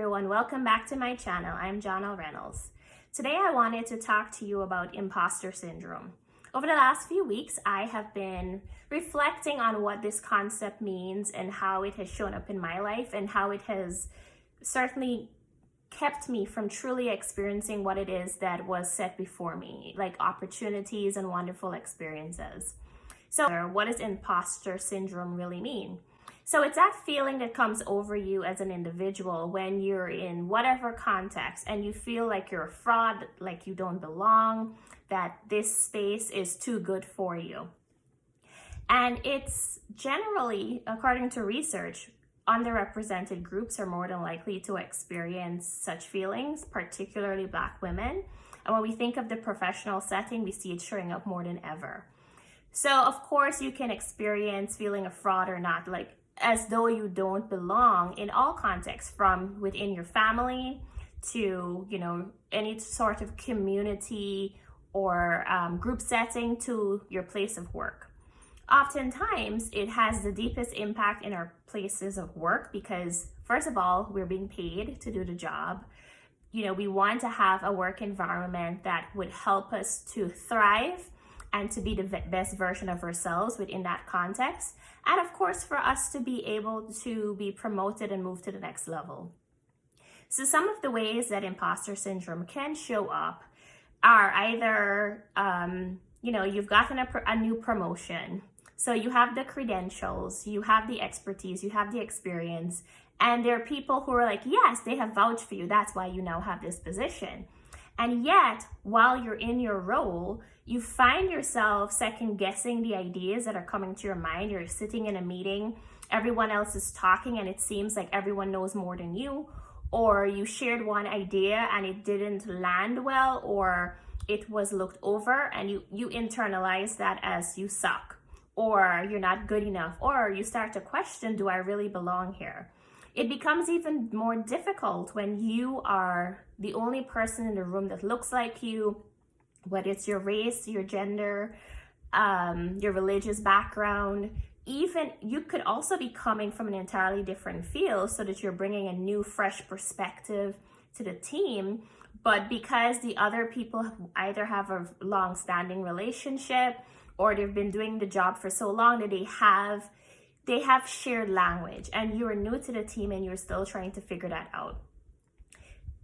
everyone, welcome back to my channel. I'm Jonna Reynolds. Today I wanted to talk to you about imposter syndrome. Over the last few weeks, I have been reflecting on what this concept means and how it has shown up in my life and how it has certainly kept me from truly experiencing what it is that was set before me, like opportunities and wonderful experiences. So what does imposter syndrome really mean? So it's that feeling that comes over you as an individual when you're in whatever context and you feel like you're a fraud, like you don't belong, that this space is too good for you. And it's generally, according to research, underrepresented groups are more than likely to experience such feelings, particularly Black women. And when we think of the professional setting, we see it showing up more than ever. So of course you can experience feeling a fraud or not, like as though you don't belong in all contexts, from within your family to, any sort of community or group setting to your place of work. Oftentimes, it has the deepest impact in our places of work because, first of all, we're being paid to do the job. We want to have a work environment that would help us to thrive and to be the best version of ourselves within that context. And of course, for us to be able to be promoted and move to the next level. So some of the ways that imposter syndrome can show up are either, you've gotten a new promotion. So you have the credentials, you have the expertise, you have the experience, and there are people who are like, yes, they have vouched for you. That's why you now have this position. And yet, while you're in your role, you find yourself second guessing the ideas that are coming to your mind. You're sitting in a meeting, everyone else is talking, and it seems like everyone knows more than you, or you shared one idea and it didn't land well, or it was looked over, and you internalize that as you suck, or you're not good enough, or you start to question, do I really belong here? It becomes even more difficult when you are the only person in the room that looks like you, whether it's your race, your gender, your religious background. Even you could also be coming from an entirely different field so that you're bringing a new, fresh perspective to the team. But because the other people either have a long-standing relationship or they've been doing the job for so long that they have shared language, and you're new to the team and you're still trying to figure that out.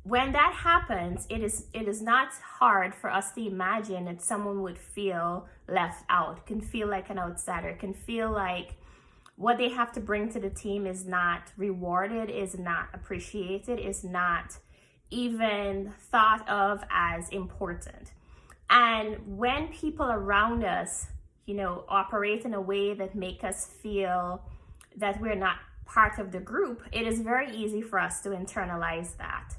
When that happens, it is not hard for us to imagine that someone would feel left out, can feel like an outsider, can feel like what they have to bring to the team is not rewarded, is not appreciated, is not even thought of as important. And when people around us operate in a way that make us feel that we're not part of the group, it is very easy for us to internalize that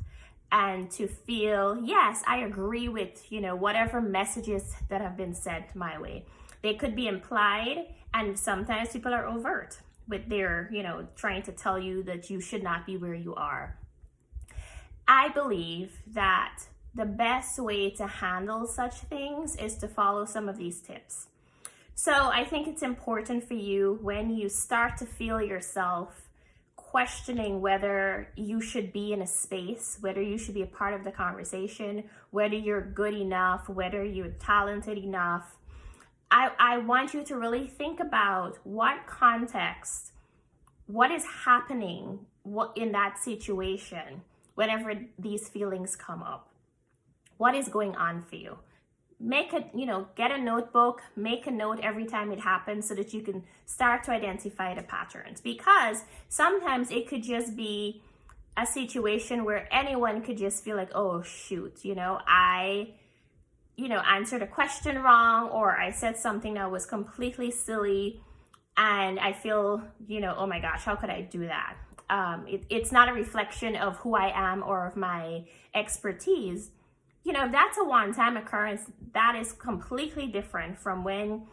and to feel, yes, I agree with, whatever messages that have been sent my way. They could be implied, and sometimes people are overt with their, trying to tell you that you should not be where you are. I believe that the best way to handle such things is to follow some of these tips. So I think it's important for you, when you start to feel yourself questioning whether you should be in a space, whether you should be a part of the conversation, whether you're good enough, whether you're talented enough, I want you to really think about what context, what is happening in that situation whenever these feelings come up. What is going on for you? Get a notebook, make a note every time it happens so that you can start to identify the patterns. Because sometimes it could just be a situation where anyone could just feel like, oh shoot, I answered a question wrong, or I said something that was completely silly, and I feel, oh my gosh, how could I do that? It's not a reflection of who I am or of my expertise. If that's a one-time occurrence, that is completely different from when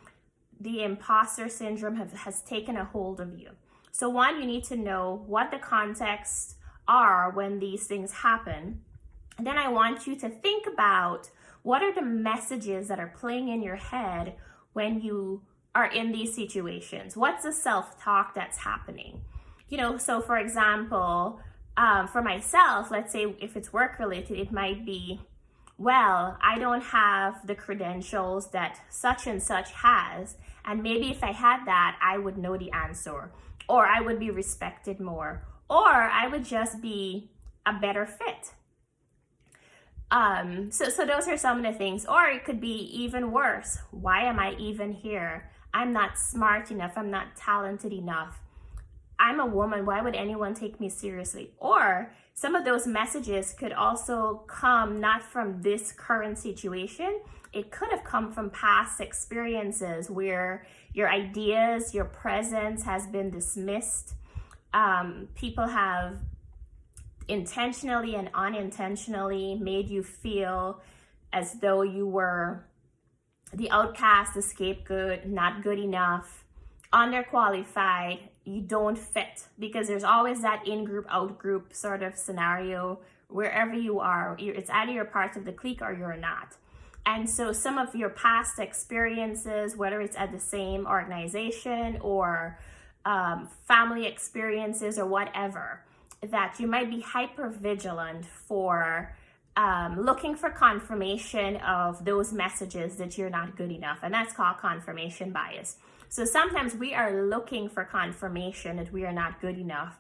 the imposter syndrome has taken a hold of you. So one, you need to know what the contexts are when these things happen. And then I want you to think about, what are the messages that are playing in your head when you are in these situations? What's the self-talk that's happening? So for example, For myself, let's say if it's work related, it might be, well, I don't have the credentials that such and such has. And maybe if I had that, I would know the answer, or I would be respected more, or I would just be a better fit. So those are some of the things. Or it could be even worse. Why am I even here? I'm not smart enough. I'm not talented enough. I'm a woman. Why would anyone take me seriously? Or some of those messages could also come not from this current situation. It could have come from past experiences where your ideas, your presence has been dismissed. People have intentionally and unintentionally made you feel as though you were the outcast, the scapegoat, not good enough, underqualified, you don't fit, because there's always that in-group, out-group sort of scenario wherever you are. It's either you're part of the clique or you're not. And so some of your past experiences, whether it's at the same organization or family experiences or whatever, that you might be hyper vigilant for looking for confirmation of those messages that you're not good enough. And that's called confirmation bias. So sometimes we are looking for confirmation that we are not good enough.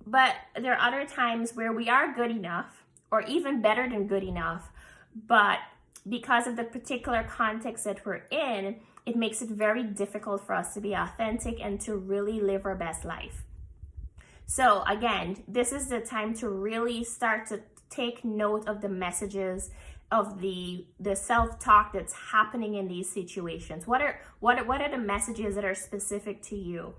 But there are other times where we are good enough, or even better than good enough, but because of the particular context that we're in, it makes it very difficult for us to be authentic and to really live our best life. So again, this is the time to really start to take note of the messages of the self-talk that's happening in these situations. What are the messages that are specific to you?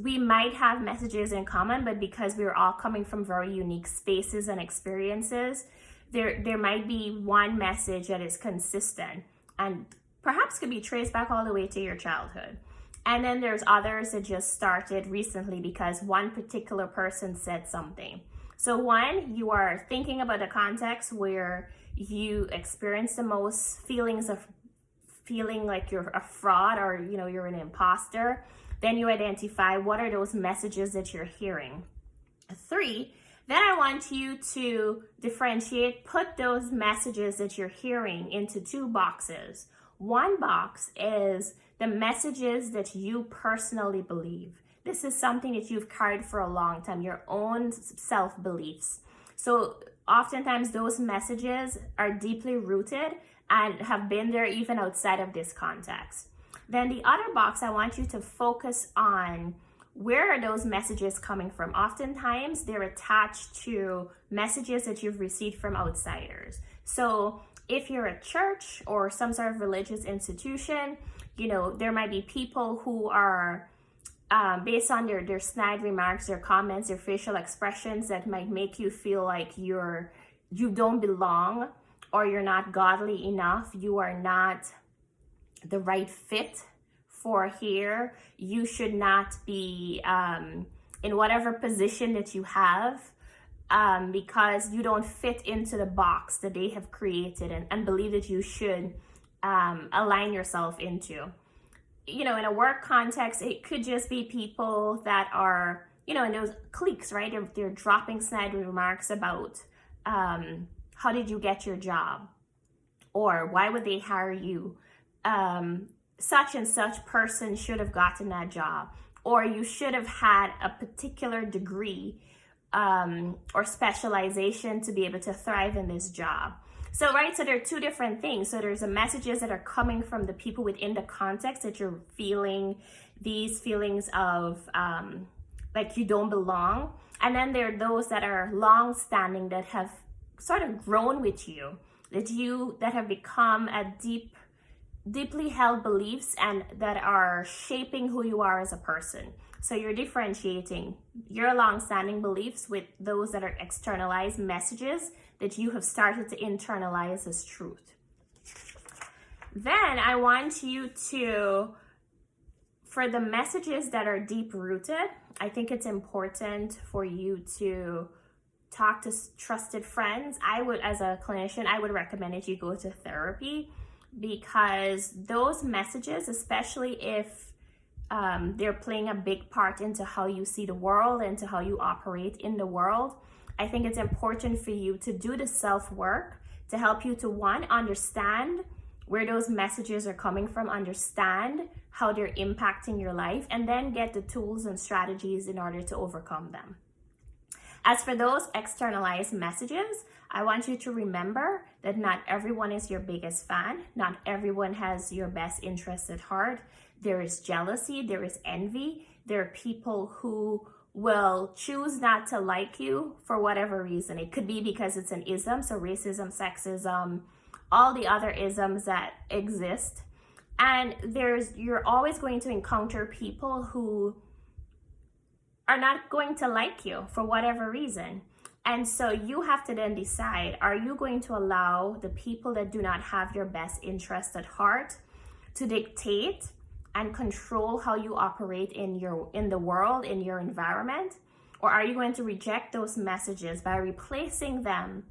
We might have messages in common, but because we're all coming from very unique spaces and experiences, there might be one message that is consistent and perhaps could be traced back all the way to your childhood. And then there's others that just started recently because one particular person said something. So one, you are thinking about the context where you experience the most feelings of feeling like you're a fraud or you're an imposter. Then you identify what are those messages that you're hearing. 3, then I want you to differentiate, put those messages that you're hearing into 2 boxes. One box is the messages that you personally believe. This is something that you've carried for a long time, your own self-beliefs. So oftentimes those messages are deeply rooted and have been there even outside of this context. Then the other box, I want you to focus on where are those messages coming from. Oftentimes they're attached to messages that you've received from outsiders. So if you're a church or some sort of religious institution, there might be people who are based on their snide remarks, their comments, their facial expressions that might make you feel like you don't belong, or you're not godly enough, you are not the right fit for here, you should not be in whatever position that you have, because you don't fit into the box that they have created and believe that you should align yourself into. In a work context, it could just be people that are, in those cliques, right? They're dropping snide remarks about how did you get your job? Or why would they hire you? Such and such person should have gotten that job. Or you should have had a particular degree or specialization to be able to thrive in this job. So there are 2 different things. So there's the messages that are coming from the people within the context that you're feeling these feelings of like you don't belong. And then there are those that are long-standing that have sort of grown with you, that have become a deeply held beliefs and that are shaping who you are as a person. So you're differentiating your long-standing beliefs with those that are externalized messages that you have started to internalize as truth. Then I want you to, for the messages that are deep-rooted, I think it's important for you to talk to trusted friends. As a clinician, I would recommend that you go to therapy, because those messages, especially if they're playing a big part into how you see the world and to how you operate in the world. I think it's important for you to do the self-work to help you to, one, understand where those messages are coming from, understand how they're impacting your life, and then get the tools and strategies in order to overcome them. As for those externalized messages, I want you to remember that not everyone is your biggest fan. Not everyone has your best interests at heart. There is jealousy, there is envy. There are people who will choose not to like you for whatever reason. It could be because it's an ism, so racism, sexism, all the other isms that exist. And you're always going to encounter people who are not going to like you for whatever reason. And so you have to then decide, are you going to allow the people that do not have your best interest at heart to dictate and control how you operate in the world, in your environment? Or are you going to reject those messages by replacing them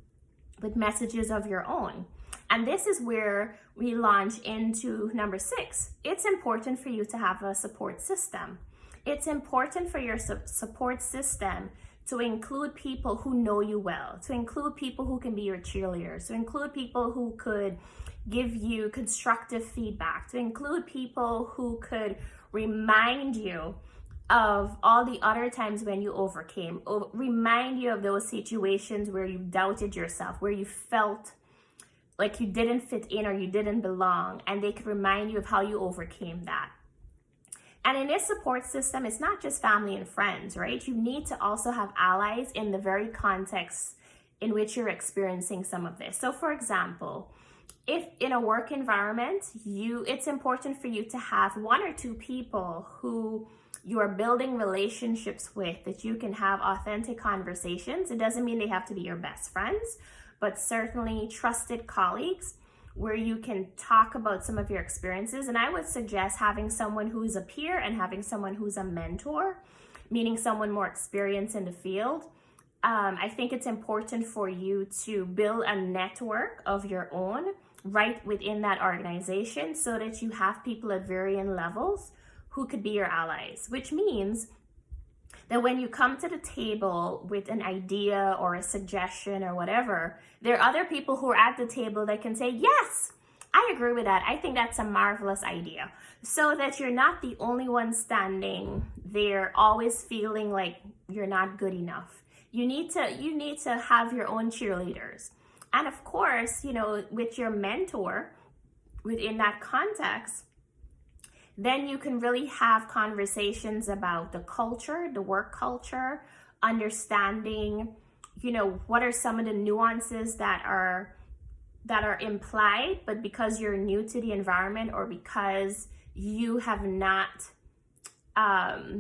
with messages of your own? And this is where we launch into number 6. It's important for you to have a support system. It's important for your support system to include people who know you well, to include people who can be your cheerleaders, to include people who could give you constructive feedback, to include people who could remind you of all the other times when you overcame, remind you of those situations where you doubted yourself, where you felt like you didn't fit in or you didn't belong, and they could remind you of how you overcame that. And in this support system, it's not just family and friends, right? You need to also have allies in the very context in which you're experiencing some of this. So for example, if in a work environment, it's important for you to have 1 or 2 people who you are building relationships with, that you can have authentic conversations. It doesn't mean they have to be your best friends, but certainly trusted colleagues where you can talk about some of your experiences. And I would suggest having someone who's a peer and having someone who's a mentor, meaning someone more experienced in the field. I think it's important for you to build a network of your own right within that organization so that you have people at varying levels who could be your allies, which means that when you come to the table with an idea or a suggestion or whatever, there are other people who are at the table that can say, yes, I agree with that. I think that's a marvelous idea. So that you're not the only one standing there always feeling like you're not good enough. You need to have your own cheerleaders. And of course, with your mentor within that context, then you can really have conversations about the culture, the work culture, understanding, what are some of the nuances that are implied, but because you're new to the environment or because you have not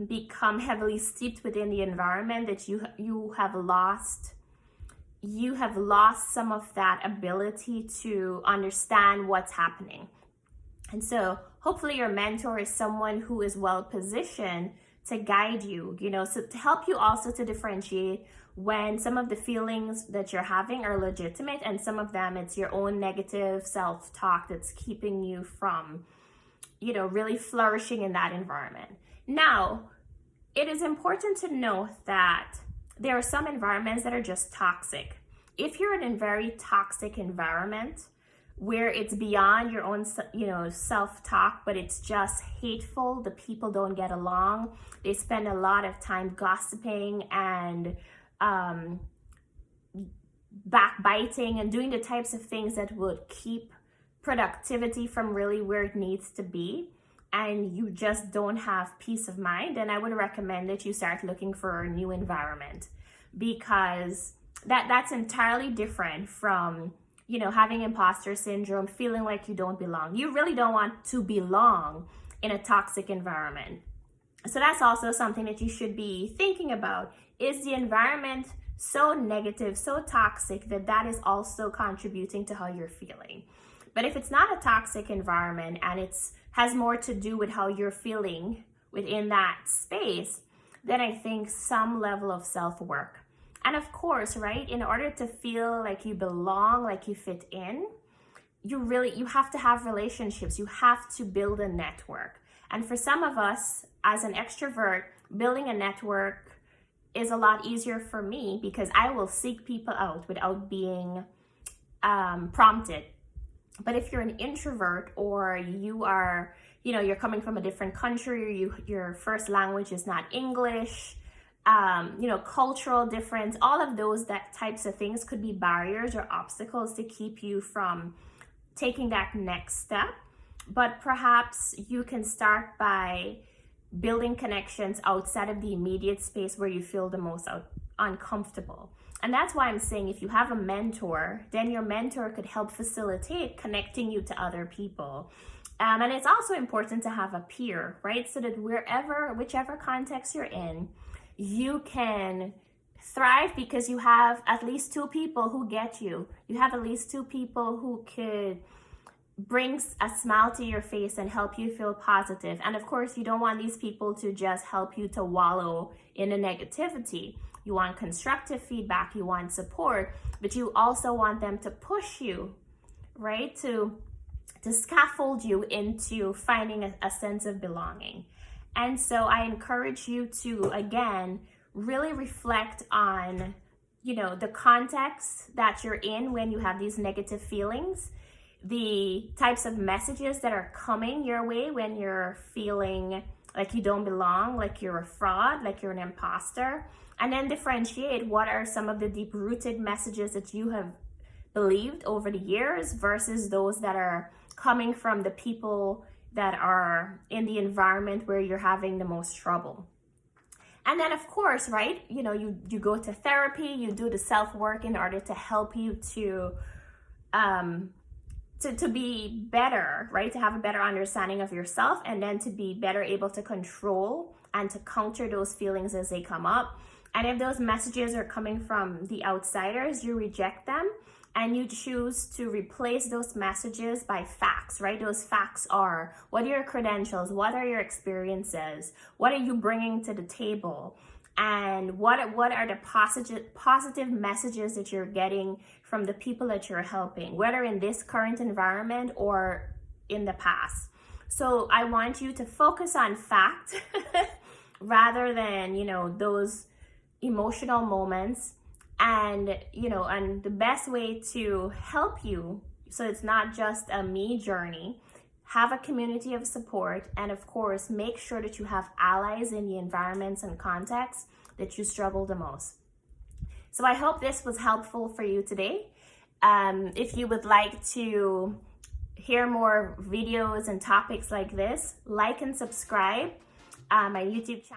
become heavily steeped within the environment, that you have lost some of that ability to understand what's happening. And so hopefully your mentor is someone who is well positioned to guide you, so to help you also to differentiate when some of the feelings that you're having are legitimate and some of them it's your own negative self-talk that's keeping you from, really flourishing in that environment. Now, it is important to note that there are some environments that are just toxic. If you're in a very toxic environment, where it's beyond your own, self-talk, but it's just hateful, the people don't get along, they spend a lot of time gossiping and backbiting and doing the types of things that would keep productivity from really where it needs to be, and you just don't have peace of mind, then I would recommend that you start looking for a new environment, because that's entirely different from having imposter syndrome, feeling like you don't belong. You really don't want to belong in a toxic environment. So that's also something that you should be thinking about. Is the environment so negative, so toxic that is also contributing to how you're feeling? But if it's not a toxic environment and has more to do with how you're feeling within that space, then I think some level of self-work. And of course, right, in order to feel like you belong, like you fit in, you have to have relationships. You have to build a network. And for some of us, as an extrovert, building a network is a lot easier for me because I will seek people out without being prompted. But if you're an introvert, or you are, you're coming from a different country, or your first language is not English, cultural difference, all of those types of things could be barriers or obstacles to keep you from taking that next step. But perhaps you can start by building connections outside of the immediate space where you feel the most uncomfortable. And that's why I'm saying, if you have a mentor, then your mentor could help facilitate connecting you to other people. And it's also important to have a peer, right? So that whichever context you're in, you can thrive because you have at least two people who get you. You have at least two people who could bring a smile to your face and help you feel positive. And of course, you don't want these people to just help you to wallow in the negativity. You want constructive feedback, you want support, but you also want them to push you, right? To scaffold you into finding a sense of belonging. And so I encourage you to, again, really reflect on, the context that you're in when you have these negative feelings, the types of messages that are coming your way when you're feeling like you don't belong, like you're a fraud, like you're an imposter, and then differentiate what are some of the deep-rooted messages that you have believed over the years versus those that are coming from the people that are in the environment where you're having the most trouble. And then, of course, right, you go to therapy, you do the self-work in order to help you to be better, right? To have a better understanding of yourself, and then to be better able to control and to counter those feelings as they come up. And if those messages are coming from the outsiders, you reject them and you choose to replace those messages by facts, right? Those facts are, what are your credentials? What are your experiences? What are you bringing to the table? And what are the positive messages that you're getting from the people that you're helping, whether in this current environment or in the past? So I want you to focus on fact rather than, those emotional moments. And, and the best way to help you, so it's not just a me journey, have a community of support, and of course, make sure that you have allies in the environments and contexts that you struggle the most. So I hope this was helpful for you today. If you would like to hear more videos and topics like this, like and subscribe my YouTube channel.